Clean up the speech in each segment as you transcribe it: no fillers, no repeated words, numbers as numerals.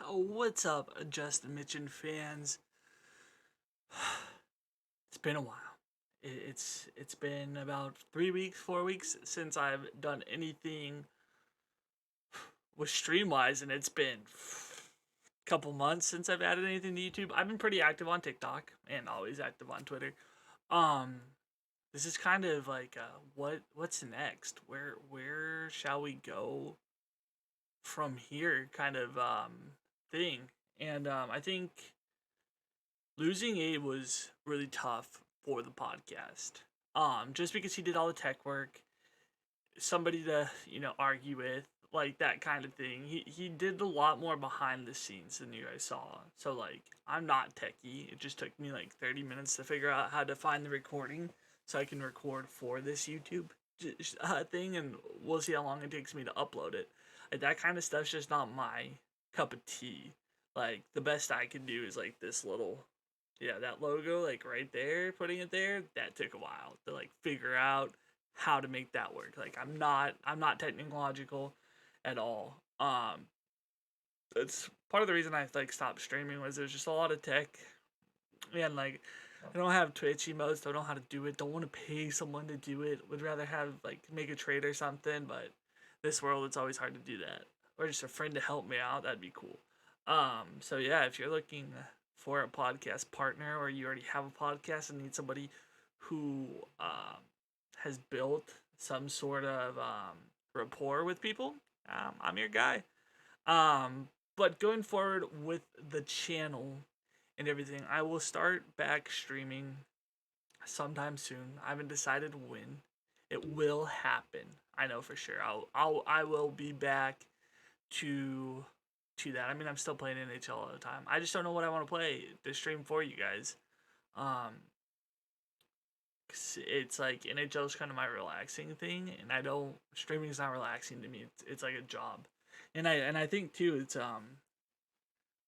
What's up, Justin Mitchin fans? It's been a while. It's been about 3 weeks, 4 weeks since I've done anything with Streamwise, and it's been a couple months since I've added anything to YouTube. I've been pretty active on TikTok and always active on Twitter. Um, this is kind of like what's next? Where shall we go from here? Kind of thing. And I think losing Abe was really tough for the podcast. Just because he did all the tech work, somebody to argue with, like that kind of thing. He did a lot more behind the scenes than you guys saw. So like, I'm not techie. It just took me like 30 minutes to figure out how to find the recording so I can record for this YouTube thing, and we'll see how long it takes me to upload it. Like that kind of stuff's just not my cup of tea. Like the best I can do is like this little, yeah, that logo, like right there, putting it there, that took a while to like figure out how to make that work. Like I'm not technological at all. It's part of the reason I like stopped streaming was there's just a lot of tech, and like I don't have Twitch emotes, don't know how to do it, don't want to pay someone to do it. Would rather have like make a trade or something, but this world it's always hard to do that. Or just a friend to help me out, that'd be cool. So yeah, if you're looking for a podcast partner or you already have a podcast and need somebody who has built some sort of rapport with people, I'm your guy. But going forward with the channel and everything, I will start back streaming sometime soon. I haven't decided when. It will happen. I know for sure. I will be back to that. I mean, I'm still playing NHL all the time. I just don't know what I want to play to stream for you guys. Um, it's like NHL is kind of my relaxing thing, and I don't streaming is not relaxing to me. It's like a job, and I think too it's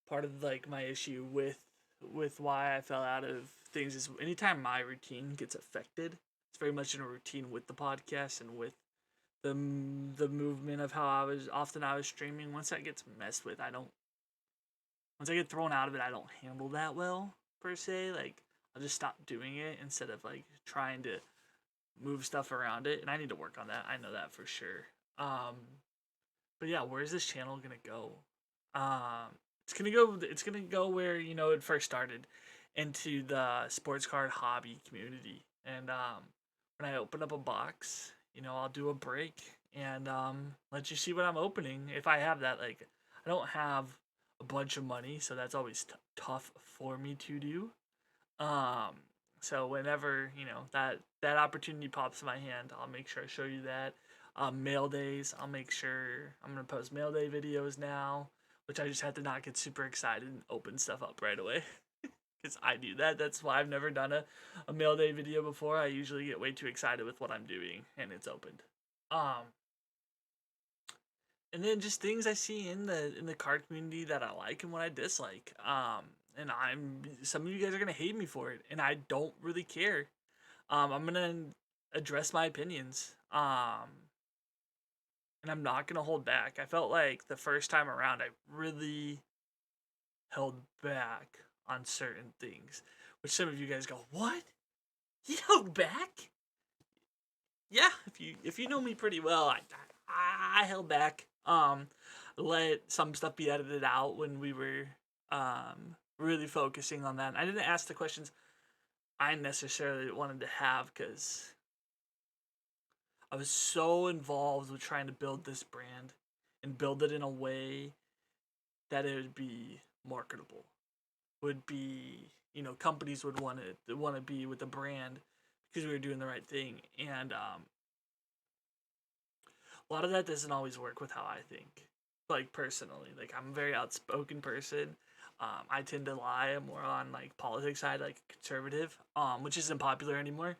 part of like my issue with why I fell out of things is anytime my routine gets affected, it's very much in a routine with the podcast and with the movement of how I was streaming. Once that gets messed with, I don't. Once I get thrown out of it, I don't handle that well per se. Like I'll just stop doing it instead of like trying to move stuff around it, and I need to work on that. I know that for sure. Um, but yeah, where's this channel gonna go? It's gonna go. It's gonna go where it first started, into the sports card hobby community. And when I open up a box, I'll do a break and let you see what I'm opening. If I have that, like, I don't have a bunch of money, so that's always tough for me to do. Um, so whenever that opportunity pops in my hand, I'll make sure I show you that. Mail days, I'll make sure I'm gonna post mail day videos now, which I just had to not get super excited and open stuff up right away. Because I do that. That's why I've never done a mail day video before. I usually get way too excited with what I'm doing and it's opened. Um, and then just things I see in the card community that I like and what I dislike. And some of you guys are gonna hate me for it, and I don't really care. I'm gonna address my opinions. And I'm not gonna hold back. I felt like the first time around, I really held back on certain things, which some of you guys go, "What? You held back?" Yeah, if you know me pretty well, I held back. Let some stuff be edited out when we were really focusing on that. I didn't ask the questions I necessarily wanted to have because I was so involved with trying to build this brand and build it in a way that it would be marketable. Would be, companies would want to be with the brand because we were doing the right thing. And a lot of that doesn't always work with how I think. Like personally, like I'm a very outspoken person. I tend to lie. I'm more on like politics side, like conservative, which isn't popular anymore.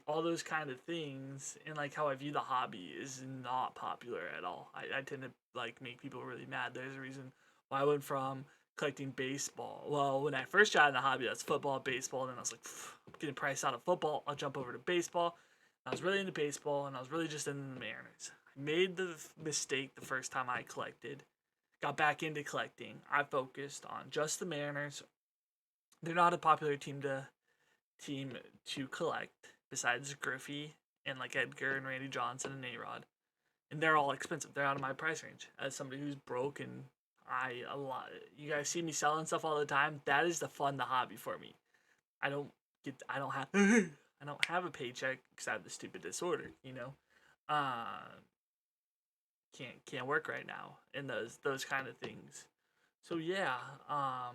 All those kind of things, and like how I view the hobby is not popular at all. I tend to like make people really mad. There's a reason why I went from collecting baseball. Well, when I first got in the hobby, that's football, baseball, and then I was like, I'm getting priced out of football. I'll jump over to baseball. I was really into baseball, and I was really just into the Mariners. I made the mistake the first time I collected. got back into collecting. I focused on just the Mariners. They're not a popular team to collect besides Griffey and like Edgar and Randy Johnson and A-Rod. And they're all expensive. They're out of my price range. As somebody who's broke and a lot, you guys see me selling stuff all the time. That is the hobby for me. I don't have I don't have a paycheck because I have the stupid disorder. Uh, can't work right now and those kind of things. So yeah, I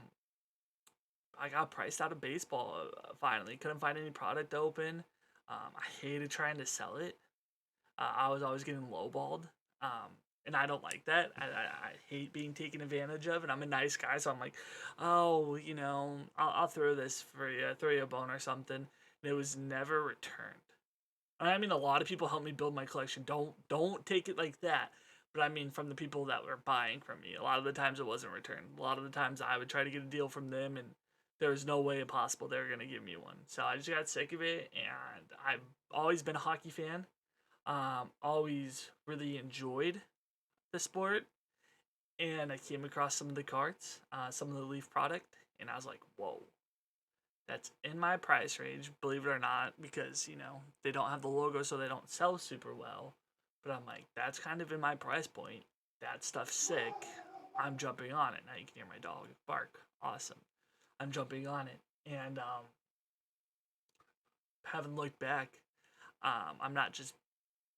got priced out of baseball finally. Couldn't find any product open. I hated trying to sell it. I was always getting lowballed. And I don't like that. I hate being taken advantage of, and I'm a nice guy, so I'm like, oh, I'll throw this for you, throw you a bone or something. And it was never returned. I mean, a lot of people helped me build my collection. Don't take it like that. But I mean, from the people that were buying from me, a lot of the times it wasn't returned. A lot of the times I would try to get a deal from them, and there was no way possible they were gonna give me one. So I just got sick of it, and I've always been a hockey fan. Always really enjoyed the sport, and I came across some of the cards, some of the Leaf product, and I was like, whoa, that's in my price range, believe it or not, because they don't have the logo, so they don't sell super well. But I'm like, that's kind of in my price point. That stuff's sick. I'm jumping on it. Now you can hear my dog bark. Awesome. I'm jumping on it, and haven't looked back. I'm not just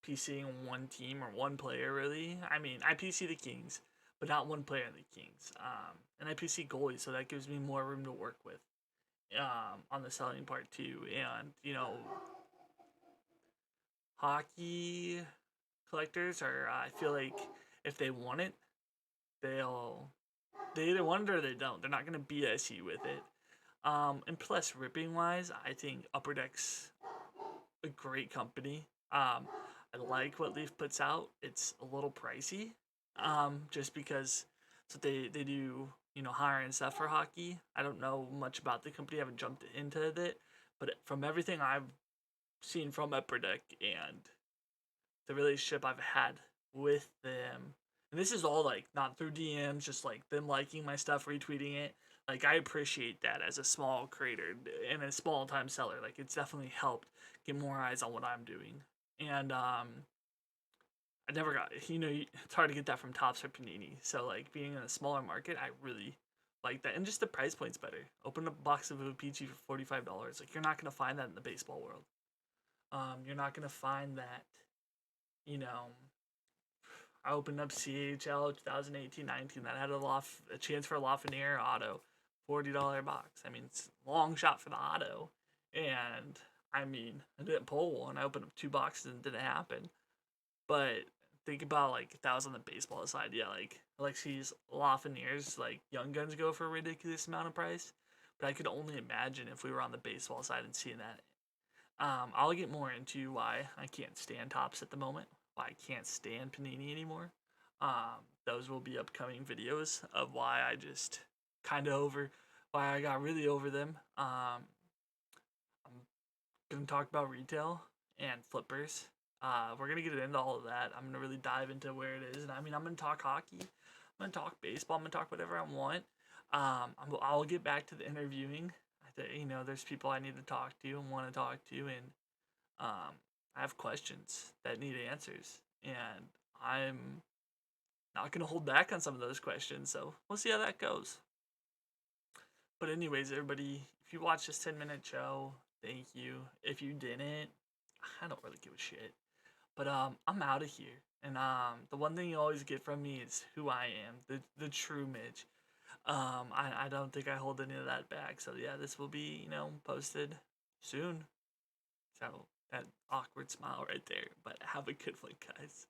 PCing one team or one player really. I mean, I PC the Kings, but not one player in the Kings. And I PC goalies, so that gives me more room to work with. On the selling part too, and hockey collectors are. I feel like if they want it, they'll they either want it or they don't. They're not gonna BS you with it. And plus, ripping wise, I think Upper Deck's a great company. I like what Leaf puts out. It's a little pricey, just because so they do higher end stuff for hockey. I don't know much about the company. I haven't jumped into it, but from everything I've seen from Upper Deck and the relationship I've had with them, and this is all like not through DMs, just like them liking my stuff, retweeting it. Like I appreciate that as a small creator and a small time seller. Like it's definitely helped get more eyes on what I'm doing. And I never got it's hard to get that from Topps or Panini. So like being in a smaller market, I really like that, and just the price point's better. Open a box of OPG for $45. Like you're not gonna find that in the baseball world. You're not gonna find that. You know, I opened up CHL 2018-19 that had a chance for a Lafreniere auto, $40 box. I mean, it's a long shot for the auto, and I mean, I didn't pull one. I opened up two boxes and it didn't happen. But think about like if that was on the baseball side, yeah, like Alexi's Lafreniere's like young guns go for a ridiculous amount of price. But I could only imagine if we were on the baseball side and seeing that. I'll get more into why I can't stand Topps at the moment, why I can't stand Panini anymore. Those will be upcoming videos of why I just kind of why I got really over them. I'm gonna talk about retail and flippers. We're gonna get into all of that. I'm gonna really dive into where it is, and I mean, I'm gonna talk hockey. I'm gonna talk baseball. I'm gonna talk whatever I want. I'll get back to the interviewing. There's people I need to talk to and want to talk to, and I have questions that need answers, and I'm not gonna hold back on some of those questions. So we'll see how that goes. But anyways, everybody, if you watched this 10-minute show, thank you. If you didn't, I don't really give a shit. But I'm out of here. And the one thing you always get from me is who I am, the true Mitch. I don't think I hold any of that back. So yeah, this will be posted soon. So that awkward smile right there. But have a good one, guys.